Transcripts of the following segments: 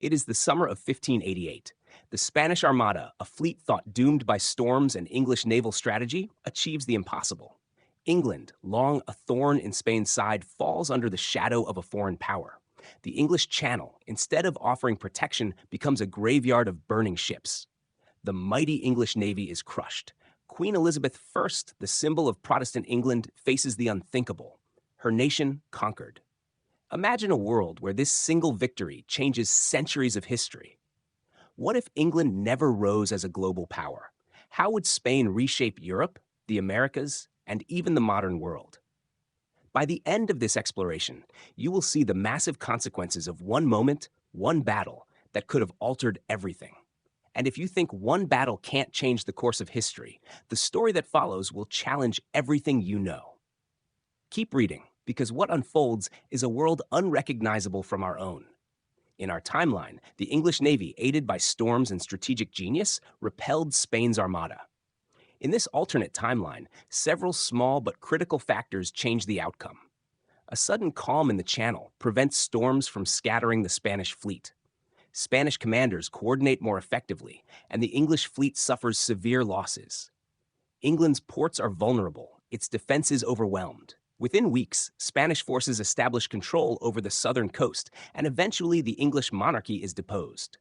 It is the summer of 1588. The Spanish Armada, a fleet thought doomed by storms and English naval strategy, achieves the impossible. England, long a thorn in Spain's side, falls under the shadow of a foreign power. The English Channel, instead of offering protection, becomes a graveyard of burning ships. The mighty English navy is crushed. Queen Elizabeth I, the symbol of Protestant England, faces the unthinkable. Her nation conquered. Imagine a world where this single victory changes centuries of history. What if England never rose as a global power? How would Spain reshape Europe, the Americas, and even the modern world? By the end of this exploration, you will see the massive consequences of one moment, one battle, that could have altered everything. And if you think one battle can't change the course of history, the story that follows will challenge everything you know. Keep reading, because what unfolds is a world unrecognizable from our own. In our timeline, the English Navy, aided by storms and strategic genius, repelled Spain's Armada. In this alternate timeline, several small but critical factors change the outcome. A sudden calm in the Channel prevents storms from scattering the Spanish fleet. Spanish commanders coordinate more effectively, and the English fleet suffers severe losses. England's ports are vulnerable, its defenses overwhelmed. Within weeks, Spanish forces establish control over the southern coast, and eventually the English monarchy is deposed.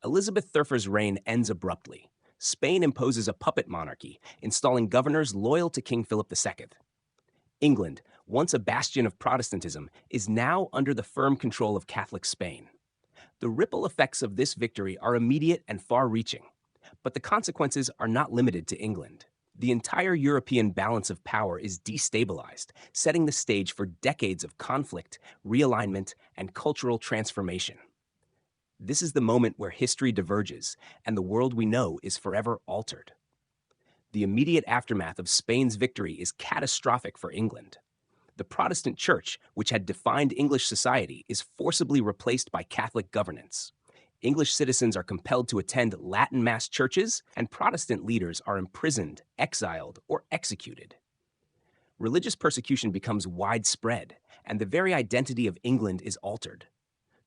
Elizabeth Thurfer's reign ends abruptly. Spain imposes a puppet monarchy, installing governors loyal to King Philip II. England, once a bastion of Protestantism, is now under the firm control of Catholic Spain. The ripple effects of this victory are immediate and far-reaching, but the consequences are not limited to England. The entire European balance of power is destabilized, setting the stage for decades of conflict, realignment, and cultural transformation. This is the moment where history diverges, and the world we know is forever altered. The immediate aftermath of Spain's victory is catastrophic for England. The Protestant Church, which had defined English society, is forcibly replaced by Catholic governance. English citizens are compelled to attend Latin Mass churches, and Protestant leaders are imprisoned, exiled, or executed. Religious persecution becomes widespread, and the very identity of England is altered.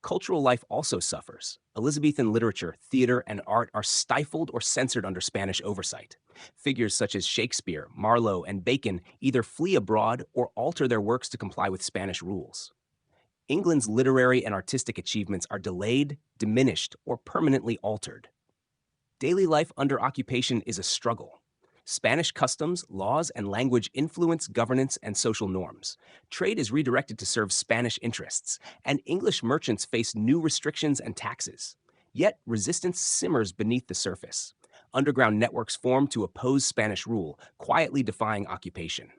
Cultural life also suffers. Elizabethan literature, theater, and art are stifled or censored under Spanish oversight. Figures such as Shakespeare, Marlowe, and Bacon either flee abroad or alter their works to comply with Spanish rules. England's literary and artistic achievements are delayed, diminished, or permanently altered. Daily life under occupation is a struggle. Spanish customs, laws, and language influence governance and social norms. Trade is redirected to serve Spanish interests, and English merchants face new restrictions and taxes. Yet, resistance simmers beneath the surface. Underground networks form to oppose Spanish rule, quietly defying occupation.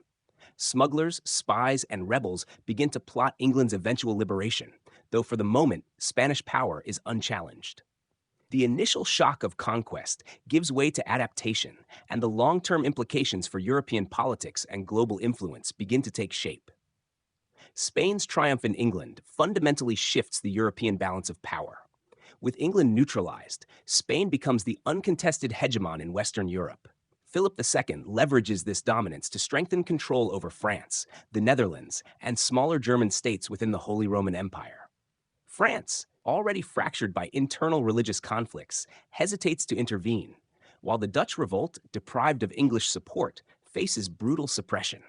Smugglers, spies, and rebels begin to plot England's eventual liberation, though for the moment, Spanish power is unchallenged. The initial shock of conquest gives way to adaptation, and the long-term implications for European politics and global influence begin to take shape. Spain's triumph in England fundamentally shifts the European balance of power. With England neutralized, Spain becomes the uncontested hegemon in Western Europe. Philip II leverages this dominance to strengthen control over France, the Netherlands, and smaller German states within the Holy Roman Empire. France, already fractured by internal religious conflicts, hesitates to intervene, while the Dutch revolt, deprived of English support, faces brutal suppression.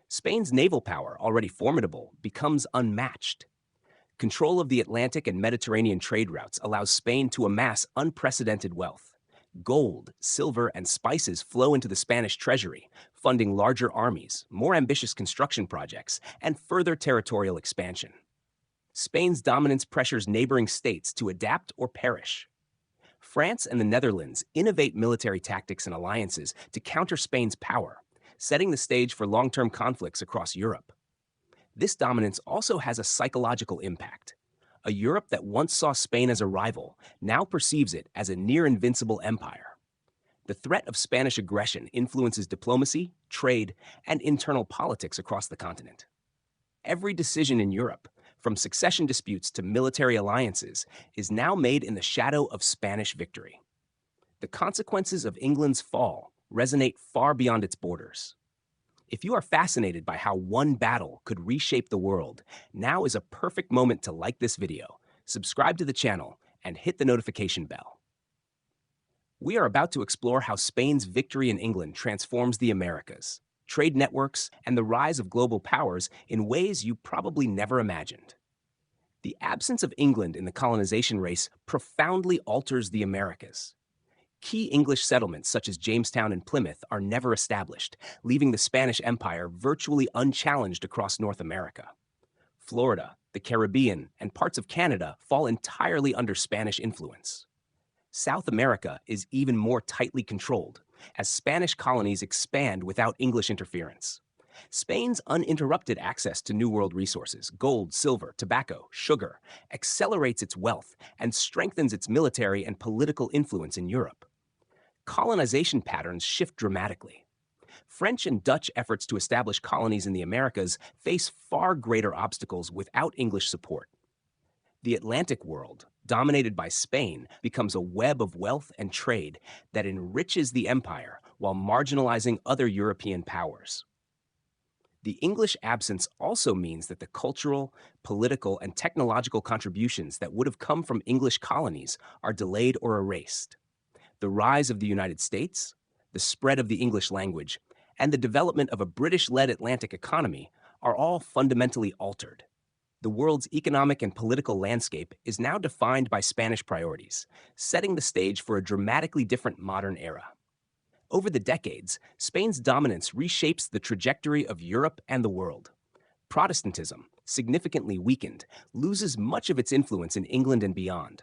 Spain's naval power, already formidable, becomes unmatched. Control of the Atlantic and Mediterranean trade routes allows Spain to amass unprecedented wealth. Gold, silver, and spices flow into the Spanish treasury, funding larger armies, more ambitious construction projects, and further territorial expansion. Spain's dominance pressures neighboring states to adapt or perish. France and the Netherlands innovate military tactics and alliances to counter Spain's power, setting the stage for long-term conflicts across Europe. This dominance also has a psychological impact. A Europe that once saw Spain as a rival now perceives it as a near-invincible empire. The threat of Spanish aggression influences diplomacy, trade, and internal politics across the continent. Every decision in Europe, from succession disputes to military alliances, is now made in the shadow of Spanish victory. The consequences of England's fall resonate far beyond its borders. If you are fascinated by how one battle could reshape the world, now is a perfect moment to like this video, subscribe to the channel, and hit the notification bell. We are about to explore how Spain's victory in England transforms the Americas, trade networks, and the rise of global powers in ways you probably never imagined. The absence of England in the colonization race profoundly alters the Americas. Key English settlements such as Jamestown and Plymouth are never established, leaving the Spanish Empire virtually unchallenged across North America. Florida, the Caribbean, and parts of Canada fall entirely under Spanish influence. South America is even more tightly controlled, as Spanish colonies expand without English interference. Spain's uninterrupted access to New World resources, gold, silver, tobacco, sugar, accelerates its wealth and strengthens its military and political influence in Europe. Colonization patterns shift dramatically. French and Dutch efforts to establish colonies in the Americas face far greater obstacles without English support. The Atlantic world, dominated by Spain, becomes a web of wealth and trade that enriches the empire while marginalizing other European powers. The English absence also means that the cultural, political, and technological contributions that would have come from English colonies are delayed or erased. The rise of the United States, the spread of the English language, and the development of a British-led Atlantic economy are all fundamentally altered. The world's economic and political landscape is now defined by Spanish priorities, setting the stage for a dramatically different modern era. Over the decades, Spain's dominance reshapes the trajectory of Europe and the world. Protestantism, significantly weakened, loses much of its influence in England and beyond.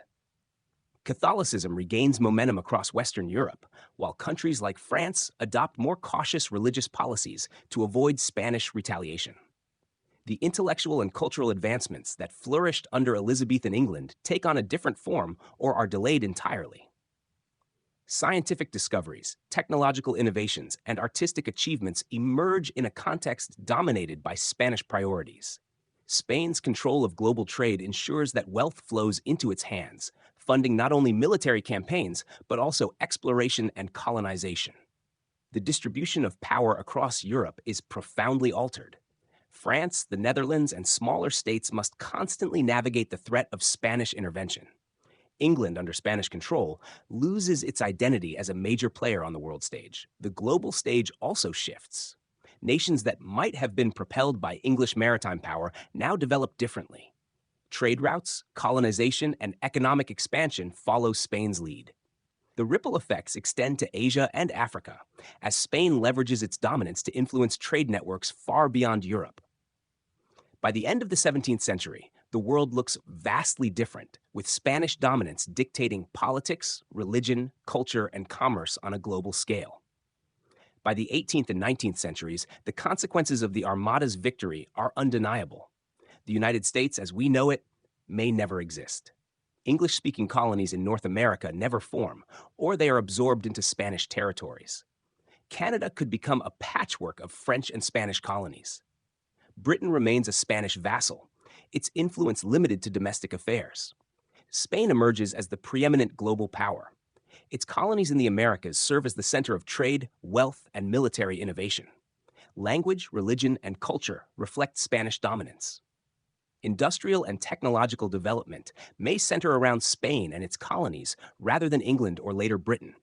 Catholicism regains momentum across Western Europe, while countries like France adopt more cautious religious policies to avoid Spanish retaliation. The intellectual and cultural advancements that flourished under Elizabethan England take on a different form or are delayed entirely. Scientific discoveries, technological innovations, and artistic achievements emerge in a context dominated by Spanish priorities. Spain's control of global trade ensures that wealth flows into its hands, funding not only military campaigns, but also exploration and colonization. The distribution of power across Europe is profoundly altered. France, the Netherlands, and smaller states must constantly navigate the threat of Spanish intervention. England, under Spanish control, loses its identity as a major player on the world stage. The global stage also shifts. Nations that might have been propelled by English maritime power now develop differently. Trade routes, colonization, and economic expansion follow Spain's lead. The ripple effects extend to Asia and Africa, as Spain leverages its dominance to influence trade networks far beyond Europe. By the end of the 17th century, the world looks vastly different, with Spanish dominance dictating politics, religion, culture, and commerce on a global scale. By the 18th and 19th centuries, the consequences of the Armada's victory are undeniable. The United States, as we know it, may never exist. English-speaking colonies in North America never form, or they are absorbed into Spanish territories. Canada could become a patchwork of French and Spanish colonies. Britain remains a Spanish vassal, its influence limited to domestic affairs. Spain emerges as the preeminent global power. Its colonies in the Americas serve as the center of trade, wealth, and military innovation. Language, religion, and culture reflect Spanish dominance. Industrial and technological development may center around Spain and its colonies rather than England or later Britain.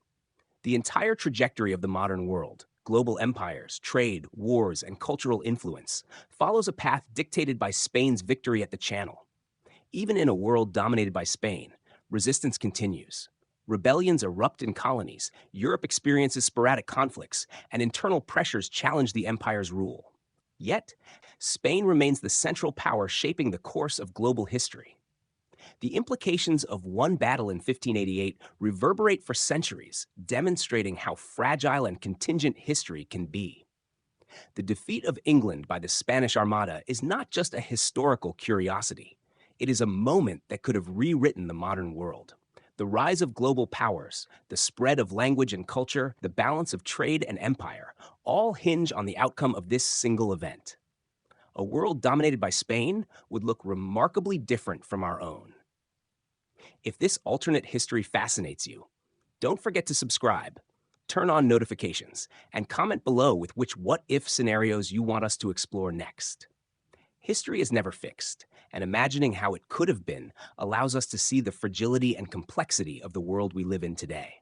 The entire trajectory of the modern world, global empires, trade, wars, and cultural influence, follows a path dictated by Spain's victory at the Channel. Even in a world dominated by Spain, resistance continues. Rebellions erupt in colonies, Europe experiences sporadic conflicts, and internal pressures challenge the empire's rule. Yet, Spain remains the central power shaping the course of global history. The implications of one battle in 1588 reverberate for centuries, demonstrating how fragile and contingent history can be. The defeat of England by the Spanish Armada is not just a historical curiosity. It is a moment that could have rewritten the modern world. The rise of global powers, the spread of language and culture, the balance of trade and empire, all hinge on the outcome of this single event. A world dominated by Spain would look remarkably different from our own. If this alternate history fascinates you, don't forget to subscribe, turn on notifications, and comment below with which what-if scenarios you want us to explore next. History is never fixed, and imagining how it could have been allows us to see the fragility and complexity of the world we live in today.